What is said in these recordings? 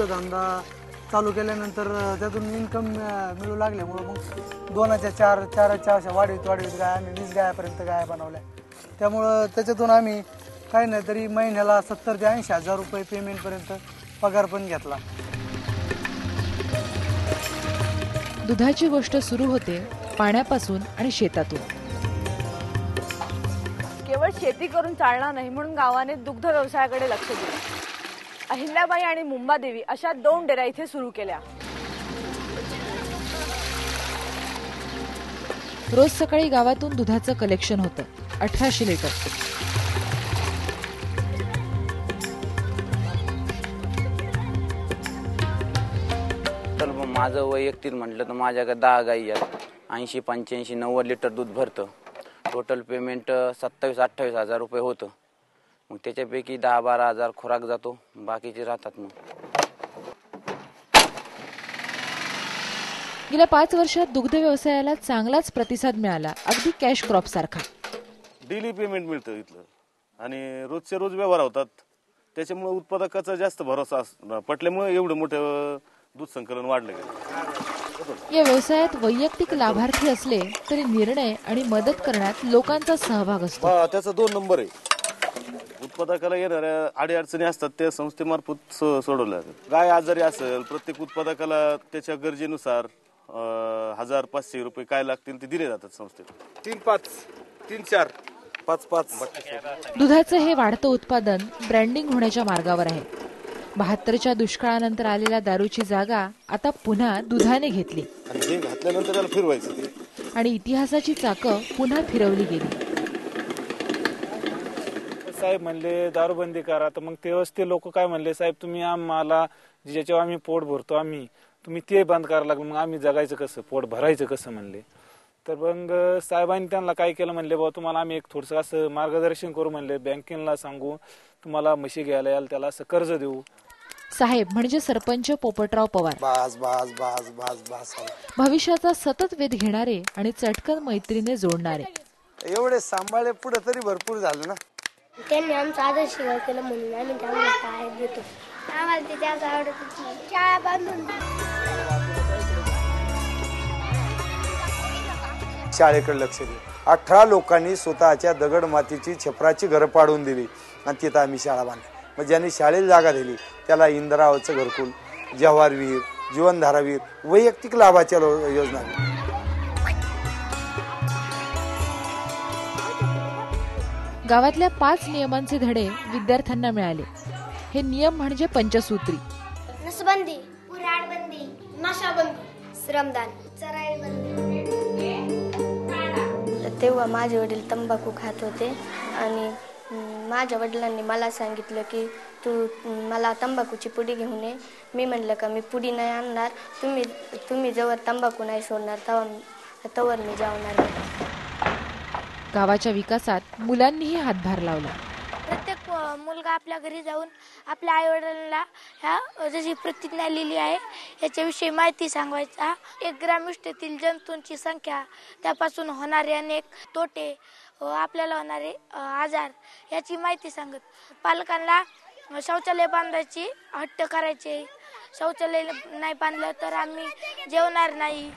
दुग्धधंदा चालू केल्यानंतर त्यातून इन्कम मिळू लागल्यामुळं मग 2च्या अशा वाढीत गाय आम्ही 20 गायापर्यंत गाया बनवल्या. त्यामुळं त्याच्यातून आम्ही काही नाही तरी महिन्याला 70 ते 80 हजार रुपये पेमेंटपर्यंत पगार पण घेतला. दुधाची गोष्ट सुरू होते पाण्यापासून आणि शेतातून. केवळ शेती करून चालणार नाही म्हणून गावाने दुग्ध व्यवसायाकडे लक्ष दिले. अहिल्याबाई आणि मुंबादेवी अशा 2 डेऱ्या इथे सुरू केल्या. रोज सकाळी गावातून दुधाचं कलेक्शन होतं 1800 लिटर. तर माझं वैयक्तिक म्हटलं तर माझ्याकडे 10 गाई आहेत. 80, 85, 90 लिटर दूध भरतं. टोटल पेमेंट 27-28 हजार रुपये होतं. मग त्याच्यापैकी 10-12 हजार खुराक जातो, बाकीचे राहतात. मग गेल्या 5 वर्षात दुग्ध व्यवसायाला चांगलाच प्रतिसाद मिळाला, अगदी कॅश क्रॉप सारखा. डेली पेमेंट मिळतं इथलं आणि रोजचे रोज व्यवहार होतात. त्याच्यामुळे उत्पादकाचा जास्त भरोसा पटल्यामुळे एवढं मोठं दूध संकलन वाढलं गेलं. या व्यवसायात वैयक्तिक लाभार्थी असले तरी निर्णय आणि मदत करण्यात लोकांचा सहभाग असतो. त्याचा 2 नंबर आहे. उत्पादकाला येणाऱ्या अडीअडचणी असतात त्या संस्थेमार्फत सोडवल्या जातात. गाय आजारी असेल प्रत्येक उत्पादकाला त्याच्या गरजेनुसार 1500 रुपये काय लागतील ते दिले जातात संस्थेत. 3-5, 3-4, 5-5. दुधाचं हे वाढतं उत्पादन ब्रँडिंग होण्याच्या मार्गावर आहे. 72च्या दुष्काळानंतर आलेल्या दारूची जागा आता पुन्हा दुधाने घेतली आणि हे घातल्यानंतर त्याला फिरवायचं आणि इतिहासाची चाकं पुन्हा फिरवली गेली. साहेब म्हणले दारूबंदी करा, तर मग तेव्हाच ते लोक काय म्हणले, साहेब तुम्ही आम्हाला ज्याच्यावर आम्ही पोट भरतो आम्ही, तुम्ही ते बंद करायला लागलं, मग आम्ही जगायचं कसं, पोट भरायचं कसं म्हणले. तर मग साहेबांनी त्यांना काय केलं म्हणले, बाबा तुम्हाला आम्ही एक थोडंसं असं मार्गदर्शन करू म्हणले, बँकेला सांगू तुम्हाला म्हशी घ्यायला याल त्याला असं कर्ज देऊ. साहेब म्हणजे सरपंच पोपटराव पवार. बास बास बास बास बास. भविष्याचा सतत वेध घेणारे आणि चटकन मैत्रीने जोडणारे. एवढे सांभाळे पुढे तरी भरपूर झालं ना. त्यांनी आमचा आदर शिवाय केलं म्हणून आम्ही त्यांना काय देतो. आम्हाला ते त्याच आवडत होती. शाळा बांधून शाळेकडे लक्ष दिलं. 18 लोकांनी स्वतःच्या दगड मातीची छपराची घरं पाडून दिली आणि तिथं आम्ही शाळा बांधली. मग ज्यांनी शाळेला जागा दिली त्याला इंदिराचं घरकुल, जवाहर विहीर, जीवनधारा विहीर, वैयक्तिक लाभाच्या योजना. गावातल्या 5 नियमांचे धडे विद्यार्थ्यांना मिळाले. हे नियम म्हणजे पंचसूत्री. नसबंदी, कुऱ्हाडबंदी, नशाबंदी, श्रमदान, चराई बंदी. तेव्हा माझे वडील तंबाखू खात होते आणि माझ्या वडिलांनी मला सांगितलं की तू मला तंबाखूची पुडी घेऊन ये. मी म्हणलं का मी पुडी नाही आणणार, तुम्ही जवळ तंबाखू नाही सोडणार तवर मी जाणार नाही. गावाच्या विकासात मुलांनीही हातभार लावला. प्रत्येक मुलगा आपल्या घरी जाऊन आपल्या आई वडिलांना ह्या जशी प्रतिज्ञा लिहिली आहे याच्याविषयी माहिती सांगायचा. 1 ग्रामविष्ठेतील जंतूंची संख्या, त्यापासून होणारे अनेक तोटे, आपल्याला होणारे आजार याची माहिती सांगत. पालकांना शौचालय बांधायची हट्ट करायचे. शौचालय नाही बांधलं तर आम्ही जेवणार नाही.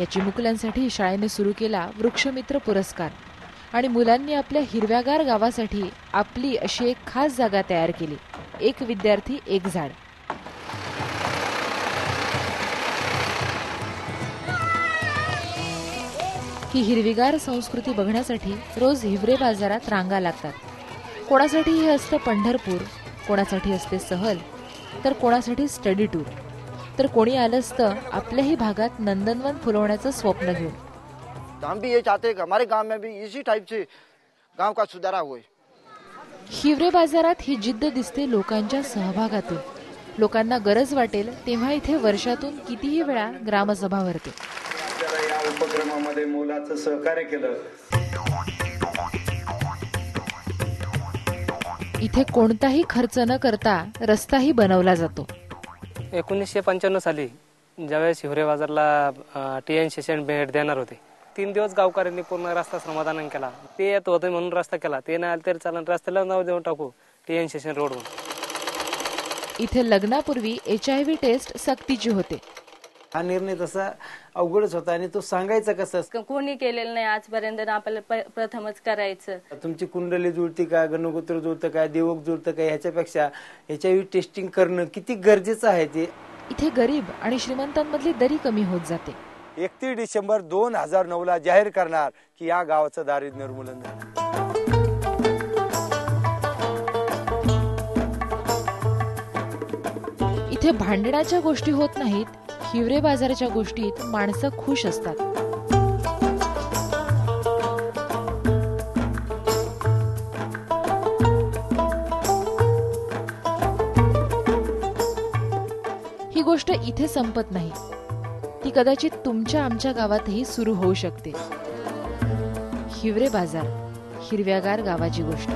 याची मुलांसाठी शाळेने सुरू केला वृक्षमित्र पुरस्कार आणि मुलांनी आपल्या हिरव्यागार गावासाठी आपली अशी एक खास जागा तयार केली. 1 विद्यार्थी 1 झाड. ही हिरवीगार संस्कृती बघण्यासाठी रोज हिवरे बाजारात रांगा लागतात. कोणासाठी हे असतं पंढरपूर, कोणासाठी असते सहल, तर कोणासाठी स्टडी टूर, तर कोणी आलं असतं आपल्याही भागात नंदनवन फुलवण्याचं स्वप्न घेऊन. हम भी ये चाहते हैं कि हमारे गांव में भी इसी टाइप से गांव का सुधारा होए. हिवरे बाजारात ही जिद्द दिसते लोकांच्या सहभागातून. लोकांना गरज वाटेल तेव्हा इथे वर्षातून कितीही वेळा ग्रामसभा भरते. या उपक्रमामध्ये मोलाचं सहकार्य केलं. इथे कोणताही खर्च न करता रस्ताही बनवला जातो. 1995 साली ज्यावेळेस हिवरे बाजारला TN शेषण भेट देणार होते, 3 दिवस गावकऱ्यांनी पूर्ण रस्ता समाधान केला. ते येत होते म्हणून रस्ता केला, ते नाही आलं तरी चालन, रस्त्याला नाव देऊन टाकू TN शेषण रोडवर. इथे लग्नापूर्वी HIV टेस्ट सक्तीची होते. हा निर्णय तसा अवघडच होता आणि तो सांगायचा कसं. कोणी केलेलं नाही आजपर्यंत, आपल्याला प्रथमच करायचं. तुमची कुंडली जुळती का, गणगोत्र जुळतं का, देवक जुळतं का, ह्याच्यापेक्षा HIV टेस्टिंग करणं किती गरजेचं आहे ते. इथे गरीब आणि श्रीमंतांमधली दरी कमी होत जाते. 31 डिसेंबर 2009 जाहीर करणार की या गावाचं दारिद्र्य निर्मूलन झालं. इथे भांडणाच्या गोष्टी होत नाहीत, हिवरे बाजाराच्या गोष्टीत माणसं खुश असतात. ही गोष्ट इथे संपत नाही, ती कदाचित तुमच्या आमच्या गावातही सुरू होऊ शकते. हिवरे बाजार, हिरव्यागार गावाची गोष्ट.